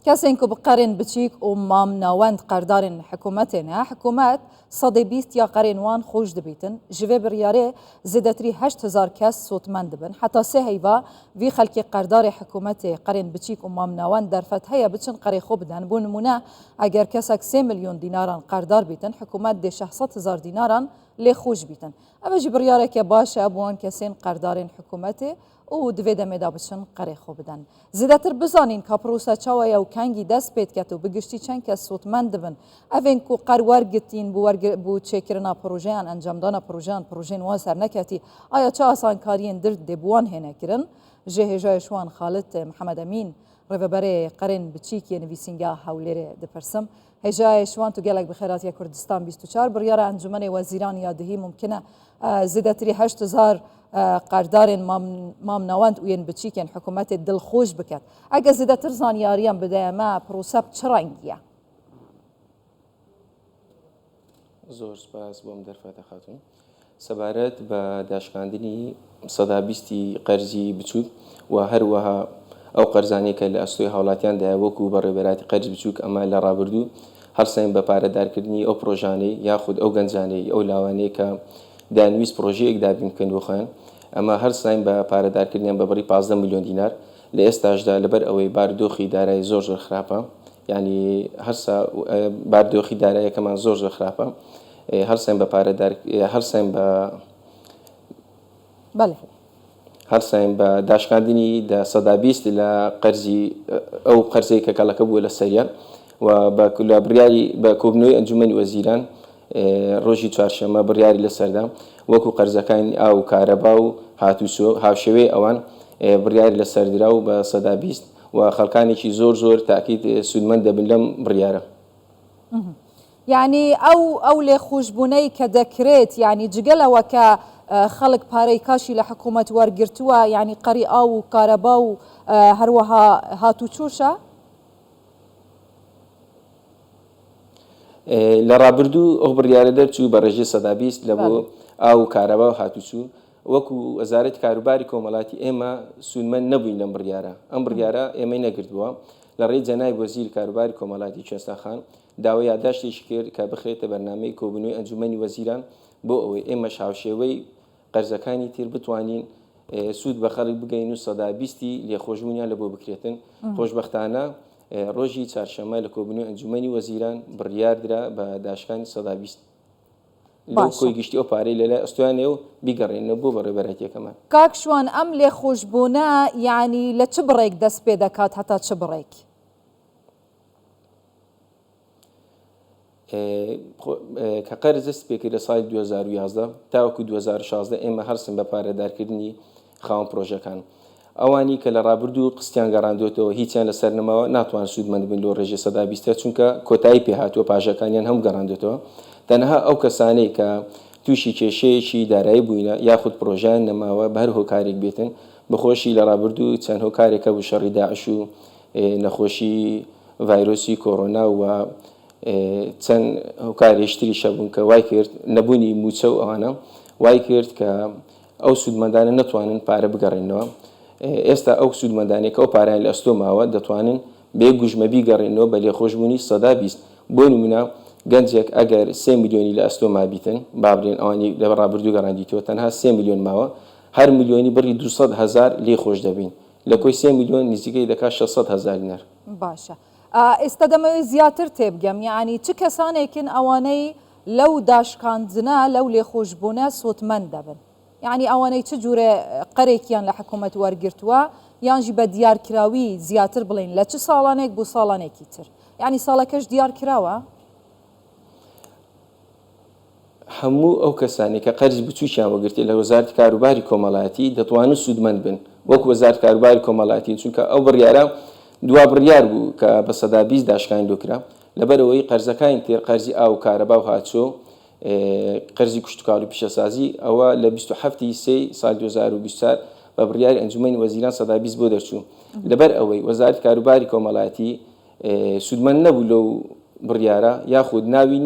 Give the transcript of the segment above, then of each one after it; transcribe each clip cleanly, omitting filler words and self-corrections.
کەسێک بقەرێن بچیک و مام ناوەند قەردارên حکوومەتێنە حکوومەت سەدەی 20 یا قەرێنوان خۆش دەبیتن ji vê biryarê zêdetirî 8000 kes sotmend dibin heta sê heyva vî xelkê qerdarê hikûmetê qerên biçîk û mam navend derfet heye biçin qerê xwe bidin bû nimûne eger kesek 3 milyon dînaran qerdar bîtin hikûmet dê 600,000 dînaran lê xwe bîtin ev jî biryareke baş e bu wan kesên qerdarên hikûmetê û divê demê da biçin qerê xwe bidin. Zêdetir bizanîn ka prosa çawa ye û kengî dest pê dike û bi giştî çend kes sotmend dibin evên ku qer wergirtîn bû çêkirina projeyan encamdana projeyan projeyên wan serneketî aya çi asankariyên dir dê bi wan hêne kirin ji hêjayê şwan Xalit Mihemed Emîn rêveberê qerên biçîkê nivîsîngeha Hewlêrê dipirsim. Hêjayê şwan tu gelek bi xêratiya Kurdistan 24 biryara encûmenê Wezîran ya dihî mumkin e zêdetirî 8000 قەردارên mamnawend û yên biçîkên hikûmetê dilxۆş biket. Eger zêdetir zanyariyan bide me prosa çi rengî ye? زۆر سپاس بۆم دەرفەتە خاتون. سەبارەت بە داشکاندنی سەدا 20 قەرزی بچووک و هەروەها ئەو قەرزانێکە لە ئەستۆی هاوڵاتیاندایە وەکو بە ڕێبەراتی قەرز بچووک ئەمە لە ڕابردوو هەرسەین بە پارەدارکردنی ئەو پرۆژانەی یاخود ئەو گەنجانەی ئەو لاوانەیە کە دانویست پرۆژەیەک دابین بکەن بۆ خۆیان ئەمە هەرساین بە پارەدارکردنیان بە بڕی 15 میلیۆن دینار لە ئێستاشدا لەبەر ئەوەی باردۆخی دارایی زۆر خراپە ینی هەرسا باردۆخی داراییەکەمان زۆر خراپە هەرساین بە پارەدار هەرساین بە داشکاندنی دا سەدا 20 لە قەرزی ئەو قەرزەی کە کەڵەکە بووە لە سەریە و بە بڕیاری بە کۆبنەوەی ئەنجومەنی وەزیران ڕۆژی چوارشەممە بڕیاری لەسەردا وەکو قەرزەکانی ئاو کارەبا و هاتووسۆ هاوشێوەی ئەوان بڕیاری لەسەردرا و بە سەدا 20 و خەڵکانێکی زۆر تاکید سودمەند دەبن لەم بڕیارە. یعنی ئەو لێ خۆشببوونەی کە دەکرێت ینی جگەلەوە کە خەڵک پارەی کاشی لە حکوومەت وەرگرتووە ینی قەری ئاو و کارەبا و هەروەها هاتوچۆشە؟ لە ڕابردوو ئەو بڕیارە دەرچوو بە ڕێژەی سەدا 20 لە بۆ ئاو کارەبا و هاتوچوو وەکو وەزارەتی کاروباری کۆمەڵاتی ئێمە سودمەند نەبووین لەم بڕیارە ئەم بڕیارە ئێمەی نەگرتووە لە ڕێی جەنای وەزیری کاروباری کۆمەڵاتی کوێستاخان داوای یادداشتێکی کرد کە بخرێتە بەرنامەی کۆبنەوەی ئەنجومەنی وەزیران بۆ ئەوەی ئێمە هاوشێوەی قەرزەکانی تر بتوانین سوود بە خەڵک بگەین و سەدا 20 لێخۆشبوونیان لە بۆ بکرێتن خۆشبەختانە ڕۆژی چارشەممە لە کۆبنەوەی ئەنجومەنی وەزیران بڕیاردرا بە داشکانی سەدا 20 کۆی گشتی ئەو پارەی لەلای ئەستوانێ و بیگەڕێنە بۆ بە ڕێبەرەتیەکەمان. کاکشوان ئەم لێخۆشبوونە ینی لە چ بڕێک دەست پێ دەکات هەتا چ بڕێک؟ کە قەرز دەست پێکرد لە ساڵی 2011 تاوەکو 2016 ئێمە هەرسن بە پارەدارکردنی خاوەن پرۆژەکان ئەوانی کە لە ڕابردوو قستیان گەڕاندوێتەوە هیچیان لەسەر نەماوە ناتوان سوودمەند بن لۆ ڕێژەی سەدا 20 چونکە کۆتایی پێهاتووە پاژەکانیان هەم گەڕاندوێتەوە تەنها ئەو کەسانەی کە تووشی کێشەیەکی دارایی بووینە یاخود پرۆژیان نەماوە بە هەر هۆکارێک بێتن بخۆشی لە ڕابردوو چەند هۆکارێکە بوو شەڕی داعش و نەخۆشی ڤایرۆسی کۆڕۆنا و چەند هۆکارێشتری شەبوون کە وای کرد نەبوونی موچە و ئەوانە وای کرد کە ئەو سوودمەندانە نەتوانن پارە بگەڕێنەوە ئێستا ئەو سوودمەندانێک ئەو پارەیان لە ئەستۆ ماوە دەتوانن بێ گوژمە بیگەڕێنەوە بە لێخۆشبوونی سەدا 20 بۆ نمونە گەنجێک ئەگەر 3 میلیۆنی لە ئەستۆ مابیتن بابرێن ئەوانی لە ڕابردوو گەڕاندیتەوە تەنها 3 میلیۆن ماوە هەر میلیۆنی بڕی 200,000 لێ خۆش دەبین لە کۆی 3 میلیۆن نزیکەی دەکات 600,000 دینار. باشە ئێستا دەمەوێت زیاتر تێبگەم یعنی چ کەسانێکن ئەوانەی لەو داشکاندنە لەو لێخۆشبوونە سۆتمەند دەبن یعنی ئەوانەی چ جوورە قەرێکیان لە حکوومەت وەرگرتووە یانژی بە دیارکراوی زیاتر بڵین لە چ ساڵانێک بۆ ساڵانێکی تر یعنی ساڵەکەش دیار کراوە؟ هەموو ئەو کەسانی کە قەرز بچووکیان وەگرتی لە وەزارەتی کاروباری کۆمەڵاتی دەتوانن سوودمەند بن وەکو وەزارەتی کاروباری کۆمەڵاتی چونکە ئەو بڕیارە دوا بڕیار بوو کە بە سەدا 20 داشکانی دۆکرا لەبەرەوەی قەرزەکانی تێر قەرزی ئاو کارەبا و هاتچۆ قەرزی کوشتکار و پیشەسازی ئەوە لە 27 سێ ساڵ 2024 بە بڕیاری ئەنجومەنی وەزیران سەدا 20 بۆ دەرچوو لەبەر ئەوەی وەزارەتی کاروباری کۆمەڵاتی سوودمەند نەبوو لەو بڕیارە یاخود ناوی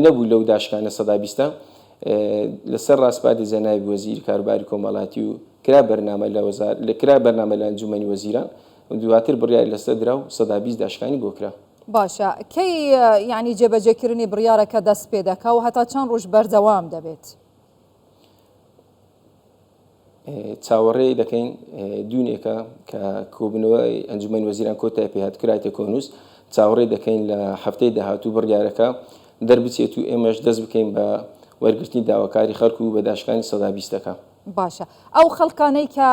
نەبوو لەو داشکانە سەدا 20 لەسەر ڕاستپاتی زەناوی وەزیری کاروباری کۆمەڵاتی و کرا بەرنامە لە وەزارەت لە کرا بەرنامە لە ئەنجومەنی وەزیران دواتر بڕیاری لەسەر درا و 120 داشکانی بۆ کرا. باشە کەی یعنی جێبەجێکردنی بڕیارەکە دەست پێ دەکا و هەتا چەند ڕۆژ بەردەوام دەبێت؟ چاوەڕێی دەکەین دوونێکە کە کۆبنەوەی ئەنجومەن وەزیران کۆتای پێهاتکرایەتە کۆنووس چاوەڕێ دەکەین لە هەفتەی داهاتوو بڕیارەکە دەربچێت و ئێمەش دەست بکەین بە وەرگرتنی داواکاری خەڵکو و بە داشکانی 120ەکە. باشە ئەو خەڵکانەی کە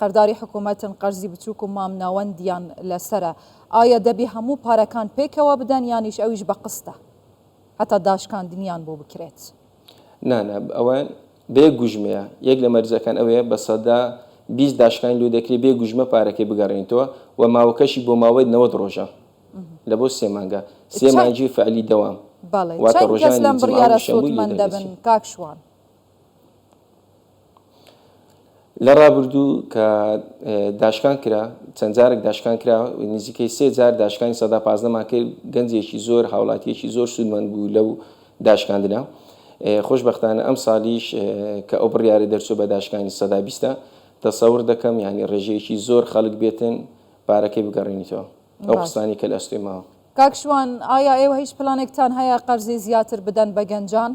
قەرداری حکوومەتن قەرزی بچووک و مام ناوەندیان لەسرە ئایا دەبی هەموو پارەکان پێکەوە بدەن یانیش ئەویش بە قستە هەتا داشکاندنیان بۆ بکرێت؟ نانە ئەوان بێ گوژمەیە یەک لە مەرجەکان ئەوەیە بە 120 داشکانی لۆ دەکرێت بێ گوژمە پارەکەی بگەڕێنیتەوە و ماوەکەشی بۆ ماوەی 90 ڕۆژە لە بۆ 3 مانگە 3 مانگی فعلی دەوام. بەڵێ چەند کەس لەم بڕیارە سوودمەند دەبن کاک شوان؟ لە ڕابردوو کە داشکان کرا چەند جارێک داشکان کرا نزیکەی 3 جار داشکانی 115مان کرد گەنجێکی زۆر هاوڵاتیەکی زۆر سوودمەند بوو لەو داشکاندنا. خۆشبەختانە ئەم ساڵیش کە ئەو بڕیارە دەرچوو بە داشکانی 120 تەسەور دەکەم ینی ڕێژەیەکی زۆر خەڵک بێتن پارەکەی بگەڕێنیتەوە ئەو قستانی کە لە ئەستۆی ماوە. کاک شوان ئایا ئێوە هیچ پلانێکتان هەیە قەرزی زیاتر بدەن بە گەنجان؟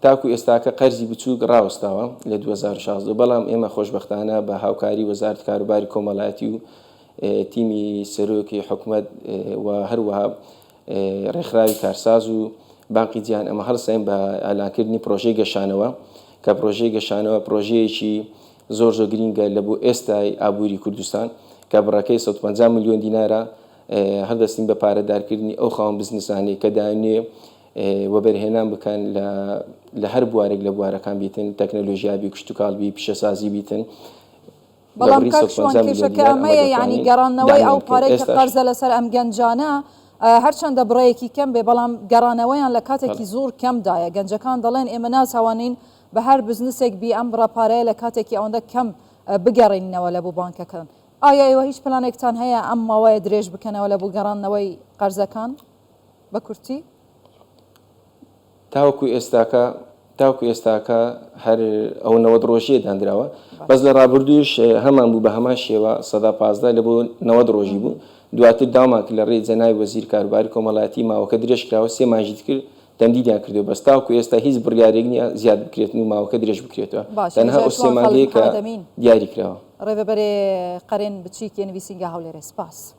تاکو ئێستاکە قەرزی بچووک ڕاوەستاوە لە 2016 بەڵام ئێمە خۆشبەختانە بە هاوکاری وەزارەتی کاروباری کۆمەڵایەتی و تیمی سەرۆکی حکوومەت و هەروەها ڕێکخراوی کارساز و بانقی جیهان ئەمە هەڵسەین بە ئالانکردنی پرۆژەی گەشانەوە کە پرۆژەی گەشانەوە پرۆژەیەکی زۆر گرینگە لە بۆ ئێستای ئابووری کوردستان کە بڕەکەی 150 میلیۆن دینارە هەردەستین بە پارەدارکردنی ئەو خاوەن بزنسانی کە داوێنێ وەبەرهێنان بکەن لە هەر بوارێک لە بوارەکان بیتن تەکنەلۆژیابی کشتتوکاڵبی پیشەسازی بیتن. بەڵام کاک شوان کێشەکە ئەمەیە ینی گەڕانەوەی ئەو پارەی کە قەرزە لەسەر ئەم گەنجانە هەرچەندە بڕەیەکی کەم بێ بەڵام گەڕانەوەیان لە کاتێکی زۆر کەمدایە گەنجەکان دەڵێن ئێمە ناتوانین بە هەر بزنسێک بی ئەم بڕەپارەیە لە کاتێکی ئەوەندە کەم بگەڕێنەوە لە بۆ بانکەکەن. ئایا ئێوە هیچ پلانێکتان هەیە ئەم ماوەیە درێژ بکەنەوە لە بۆ گەڕانەوەی قەرزەکان بە کورتی؟ تاوەکو ئێستاکە هەر ئەو 90 ڕۆژیە دانراوە بەس لە ڕابردووش هەمان بوو بە هەمان شێوە 115 لە بۆ 90 ڕۆژی بوو دواتر داواماک لە ڕێی جەناوی وەزیر کاروباری کۆمەڵایەتی ماوەکە درێژ کراوە 3 مانگی کرد تەمدیدیان کردو بەس تاوەکو ئێستا هیچ بڕیارێک نییە زیاد بکرێتن و ماوەکە درێژ بکرێتەوە تەنها ئەو 3 مانگەیە کە دیاری کراوە. ڕێبەرێ قەرێن بچیک نویسینگە هەولێرە سپاس.